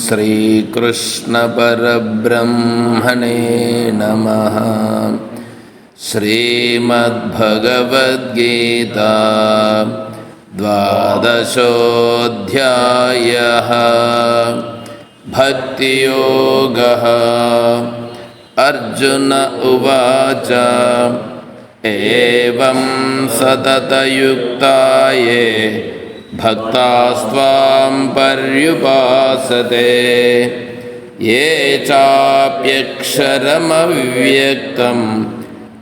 श्रीकृष्ण परब्रह्मणे नमः। श्रीमद्भगवद्गीता द्वादशोऽध्यायः। भक्तियोगः। अर्जुन उवाच एवं सततयुक्ता ये भक्तास्त्वां पर्युपासते ये चाप्यक्षरमव्यक्तं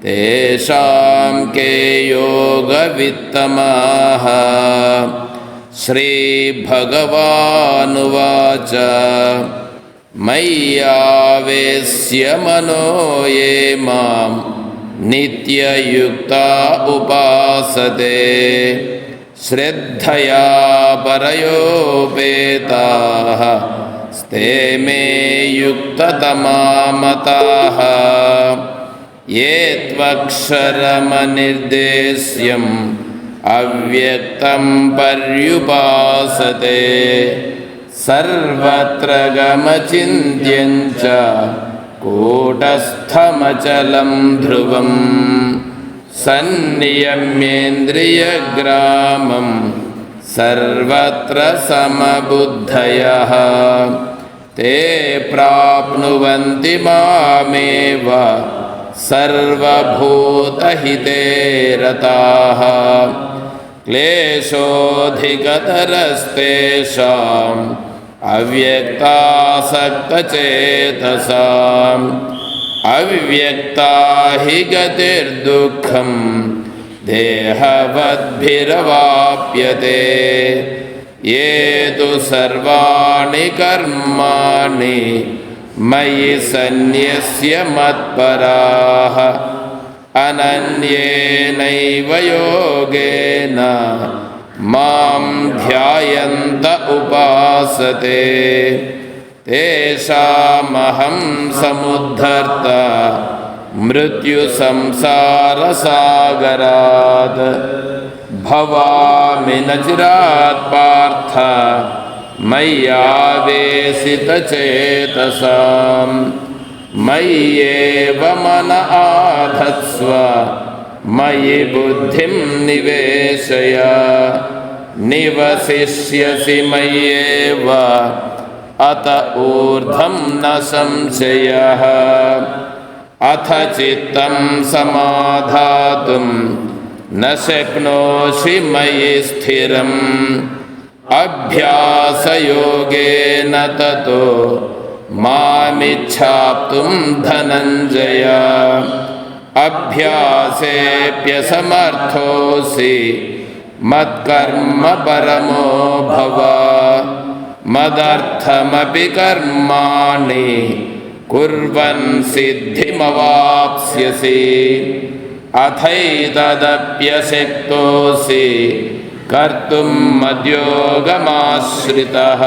तेषां के योगवित्तमाः। श्रीभगवानुवाच मय्यावेश्य मनो ये मां नित्ययुक्ता उपासते श्रद्धया परयोपेताः ते मे युक्ततमा मताः। ये त्वक्षरमनिर्देश्यम् अव्यक्तं पर्युपासते सर्वत्र गमचिन्त्यं च कूटस्थमचलं ध्रुवं सन्नियम्येन्द्रियग्रामं सर्वत्र समबुद्धयः ते प्राप्नुवन्ति मामेव सर्वभूतहिते रताः। क्लेशोऽधिकतरस्तेषाम् अव्यक्तासक्तचेतसाम् अव्यक्ता हि गतिर्दुःखं देहवद्भिरवाप्यते। ये तु सर्वाणि कर्माणि मयि सन्न्यस्य मत्पराः अनन्येनैव योगेन मां ध्यायन्त उपासते तेषामहं समुद्धर्ता मृत्युसंसारसागरात् भवामि न चिरात् पार्थ मय्यावेशितचेतसां मय्येव मन आधत्स्व मयि बुद्धिं निवेशय निवसिष्यसि मय्येव अत ऊर्ध्वं न संशयः। अथ चित्तं समाधातुं न शक्नोषि मयि स्थिरम् अभ्यासयोगेन ततो मामिच्छाप्तुं धनञ्जय। अभ्यासेऽप्यसमर्थोऽसि मत्कर्म परमो भव मदर्थमपि कर्माणि कुर्वन् सिद्धिमवाप्स्यसि। अथैतदप्यशक्तोऽसि कर्तुं मद्योगमाश्रितः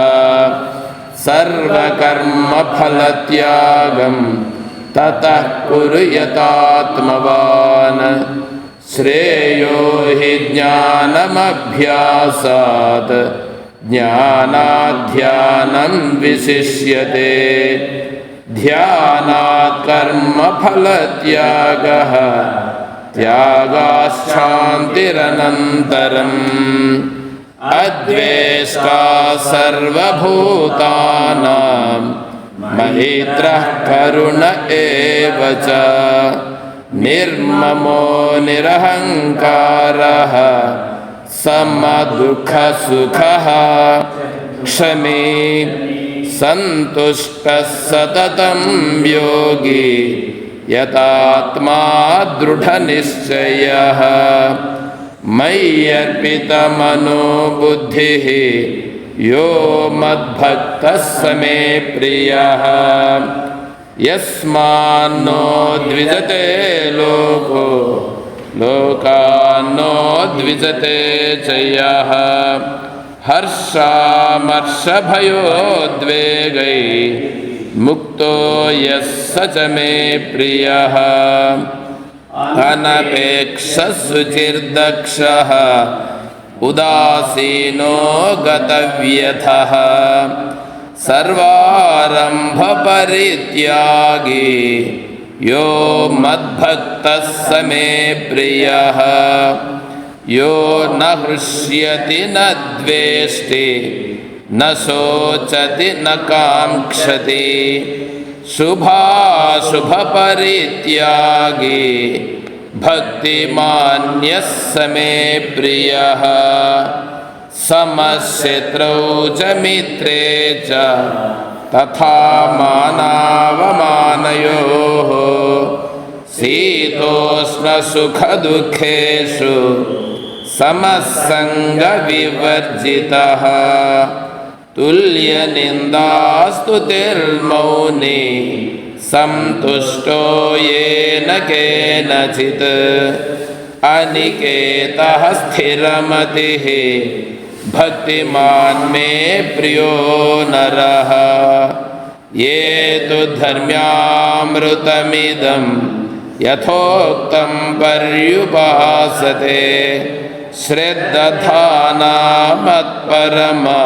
सर्वकर्मफलत्यागं ततः कुरु यतात्मवान्। श्रेयो हि ज्ञानमभ्यासात् ज्ञानाध्यानं विशिष्यते ध्यानात् कर्मफलत्यागः त्यागाच्छान्तिरनन्तरम्। अद्वेष्टा सर्वभूतानां मैत्रः करुण एव च निर्ममो निरहङ्कारः समदुःखसुखः क्षमी सन्तुष्टः सततं योगी यतात्मा दृढनिश्चयः। मय्यर्पितमनो बुद्धिः यो मद्भक्तः स मे प्रियः। यस्मान्नो द्विजते लोको लोकान्नो द्विजते च यः हर्षामर्षभयोद्वेगै मुक्तो यः स च मे प्रियः। अनपेक्षः शुचिर्दक्षः उदासीनो गतव्यथः सर्वारंभ परित्यागी यो मद्भक्तः स मे प्रियः यो न हृष्यति न द्वेष्टि न शोचति न काङ्क्षति शुभाशुभ परित्यागी भक्तिमान्यः स मे प्रियः समशत्रौ च मित्रे च तथा मानावमानयोः शीतोष्णसुखदुःखेषु समसङ्गविवर्जितः तुल्यनिन्दास्तुतिर्मौनी सन्तुष्टो येन केनचित् अनिकेतः स्थिरमतिः भक्तिमान् मे प्रियो नरः ये तु धर्म्यामृतमिदं यथोक्तं पर्युपासते श्रद्धाना मत्परमा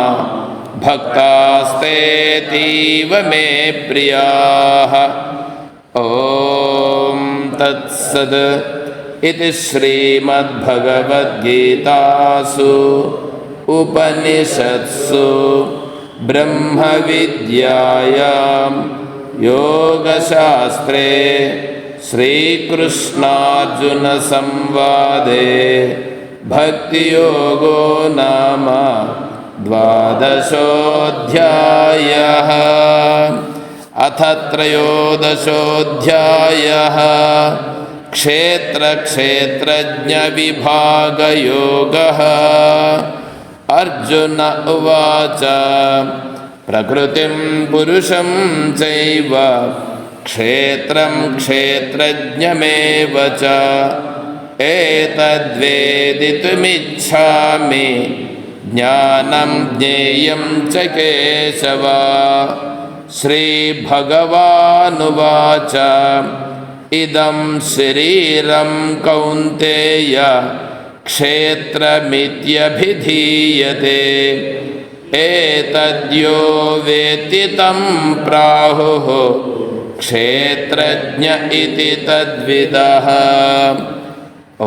भक्तास्तेतीव मे प्रियाः। ॐ तत्सद् इति श्रीमद्भगवद्गीतासु उपनिषत्सु ब्रह्मविद्यायां योगशास्त्रे श्रीकृष्णार्जुनसंवादे भक्तियोगो नाम द्वादशोऽध्यायः। अथ त्रयोदशोऽध्यायः क्षेत्रक्षेत्रज्ञविभागयोगः। अर्जुन उवाच प्रकृतिं पुरुषं चैव क्षेत्रं क्षेत्रज्ञमेव च एतद्वेदितुमिच्छामि ज्ञानं ज्ञेयं च केशव। श्रीभगवानुवाच इदं शरीरं कौन्तेय क्षेत्रमित्यभिधीयते एतद्यो वेत्ति तं प्राहुः क्षेत्रज्ञ इति तद्विदः। ॐ